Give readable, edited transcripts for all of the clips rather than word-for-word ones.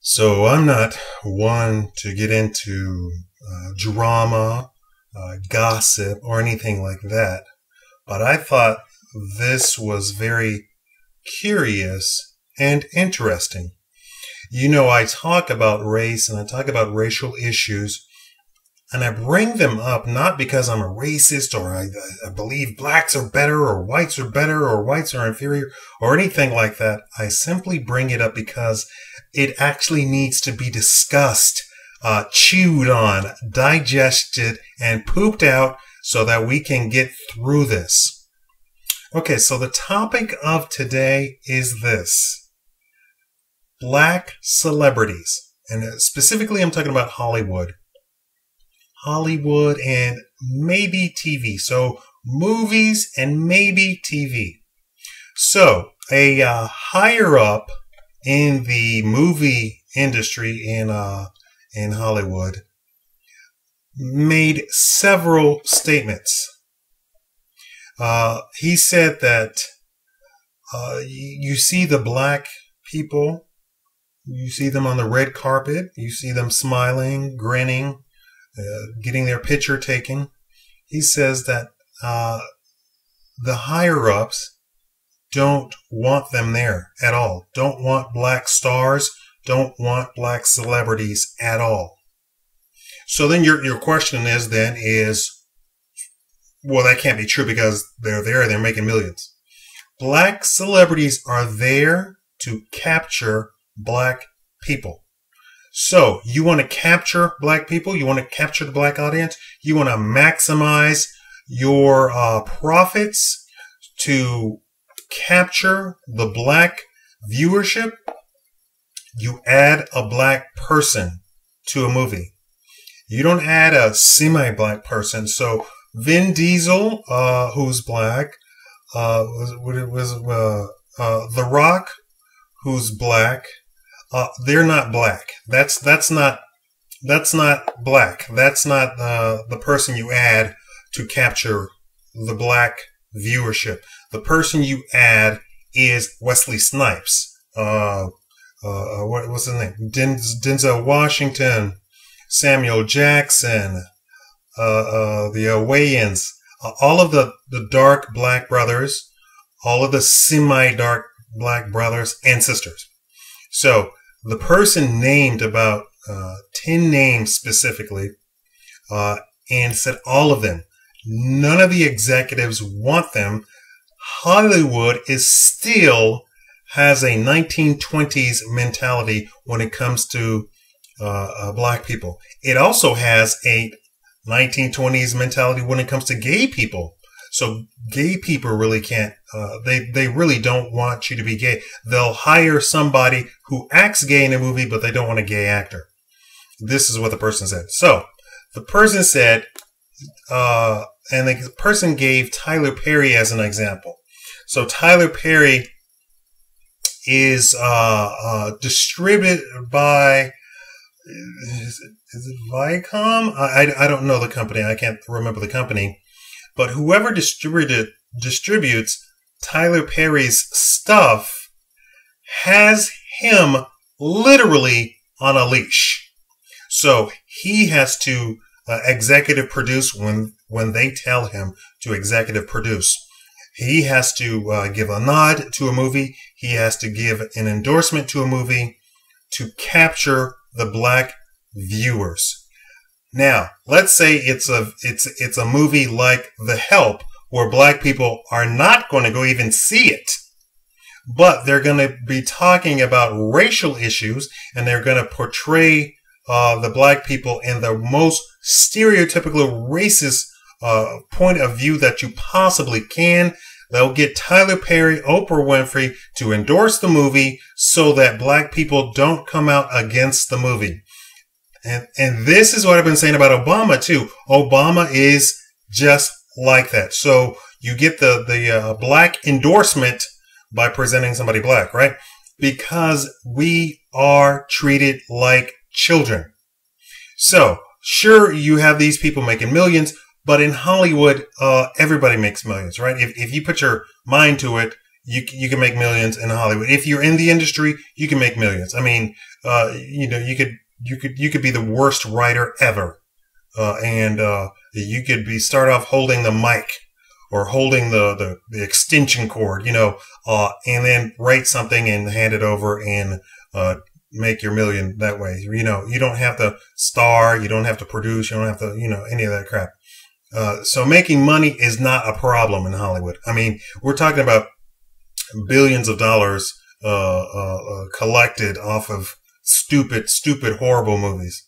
So I'm not one to get into drama, gossip, or anything like that. But I thought this was very curious and interesting. You know, I talk about race and I talk about racial issues, and I bring them up not because I'm a racist or I believe blacks are better or whites are inferior or anything like that. I simply bring it up because it actually needs to be discussed, chewed on, digested, and pooped out so that we can get through this. Okay, so the topic of today is this: black celebrities. And specifically, I'm talking about Hollywood. Hollywood and maybe TV. So movies and maybe TV. So a higher up in the movie industry in Hollywood made several statements. He said that you see the black people, you see them on the red carpet, you see them smiling, grinning, getting their picture taken. He says that the higher-ups don't want them there at all. Don't want black stars, don't want black celebrities at all. So then your question is, well, that can't be true because they're there, they're making millions. Black celebrities are there to capture black people. So you want to capture black people, you want to capture the black audience, you want to maximize your profits to capture the black viewership. You add a black person to a movie. You don't add a semi-black person. So Vin Diesel, who's black, The Rock, who's black. They're not black. That's not black. That's not the person you add to capture the black viewership. The person you add is Wesley Snipes. What's his name? Denzel Washington, Samuel Jackson, the Wayans, all of the dark black brothers, all of the semi-dark black brothers and sisters. So the person named about 10 names specifically and said all of them. None of the executives want them. Hollywood still has a 1920s mentality when it comes to black people. It also has a 1920s mentality when it comes to gay people. So gay people really can't, they really don't want you to be gay. They'll hire somebody who acts gay in a movie, but they don't want a gay actor. This is what the person said. So the person said, and the person gave Tyler Perry as an example. So Tyler Perry is distributed by, is it Viacom? I don't know the company. I can't remember the company. But whoever distributes Tyler Perry's stuff has him literally on a leash. So he has to executive produce when they tell him to executive produce. He has to give a nod to a movie. He has to give an endorsement to a movie to capture the black viewers. Now, let's say it's a movie like The Help, where black people are not going to go even see it, but they're going to be talking about racial issues, and they're going to portray the black people in the most stereotypical racist point of view that you possibly can. They'll get Tyler Perry, Oprah Winfrey to endorse the movie so that black people don't come out against the movie. And this is what I've been saying about Obama too. Obama is just like that. So you get the black endorsement by presenting somebody black, right? Because we are treated like children. So sure, you have these people making millions, but in Hollywood, everybody makes millions, right? If you put your mind to it, you can make millions in Hollywood. If you're in the industry, you can make millions. I mean, you could be the worst writer ever, and you could start off holding the mic or holding the extension cord, and then write something and hand it over and make your million that way. You don't have to star, you don't have to produce, you don't have to, any of that crap. So making money is not a problem in Hollywood. I mean, we're talking about billions of dollars collected off of stupid, horrible movies.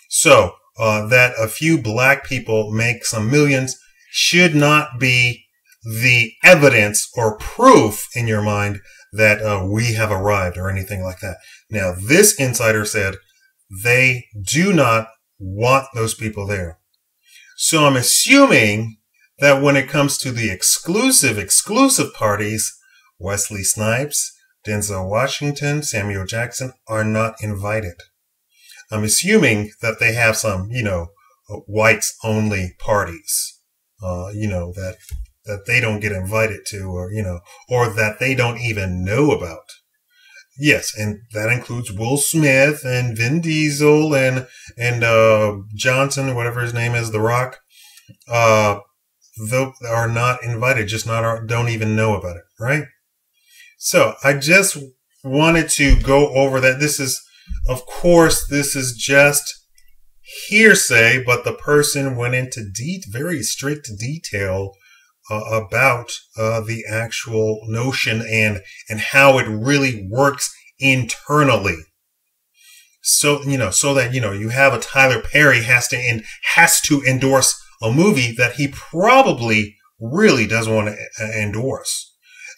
So that a few black people make some millions should not be the evidence or proof in your mind that we have arrived or anything like that. Now, this insider said they do not want those people there. So I'm assuming that when it comes to the exclusive parties, Wesley Snipes, Denzel Washington, Samuel Jackson are not invited. I'm assuming that they have some, whites only parties, that they don't get invited to, or that they don't even know about. Yes, and that includes Will Smith and Vin Diesel and Johnson, whatever his name is, The Rock. Though are not invited, don't even know about it, right? So I just wanted to go over that. This is just hearsay, but the person went into very strict detail about the actual notion and how it really works internally. So that you have a Tyler Perry has to endorse a movie that he probably really doesn't want to endorse.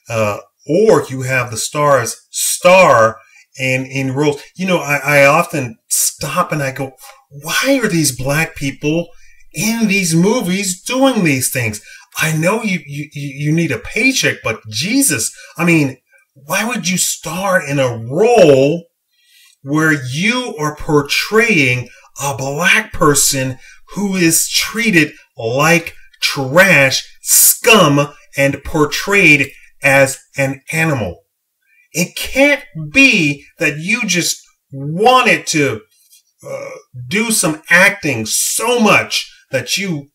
Or you have the stars star in roles. I often stop and I go, why are these black people in these movies doing these things? I know you need a paycheck, but Jesus, I mean, why would you star in a role where you are portraying a black person who is treated like trash, scum, and portrayed as an animal? It can't be that you just wanted to do some acting so much that you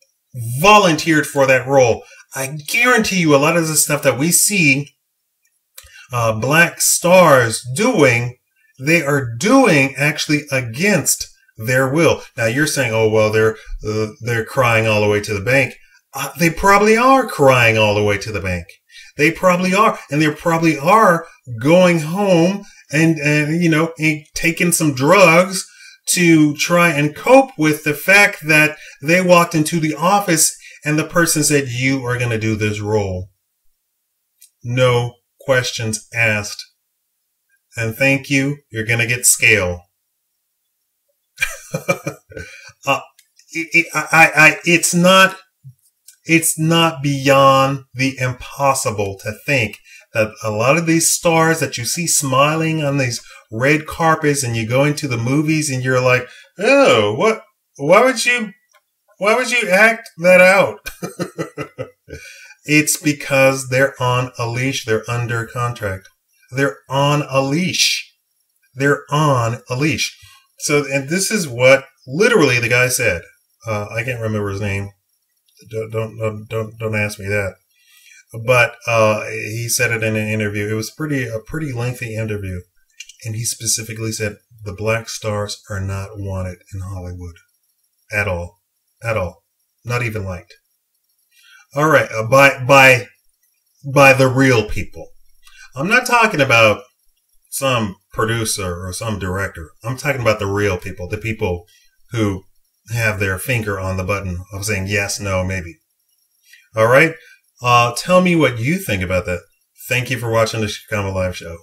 volunteered for that role. I guarantee you a lot of the stuff that we see black stars doing, they are doing actually against their will. Now you're saying, oh, well, they're crying all the way to the bank. They probably are crying all the way to the bank. They probably are. And they probably are going home and taking some drugs to try and cope with the fact that they walked into the office and the person said, you are going to do this role. No questions asked. And thank you. You're going to get scale. It's not beyond the impossible to think that a lot of these stars that you see smiling on these red carpets and you go into the movies and you're like, oh, what? Why would you act that out? It's because they're on a leash. They're under contract. They're on a leash. They're on a leash. So, and this is what literally the guy said. I can't remember his name. Don't ask me that. But he said it in an interview. It was a pretty lengthy interview, and he specifically said the black stars are not wanted in Hollywood at all, not even liked. All right, by the real people. I'm not talking about some producer or some director. I'm talking about the real people, the people who have their finger on the button of saying yes, no, maybe. All right. Tell me what you think about that. Thank you for watching the Shikama Live Show.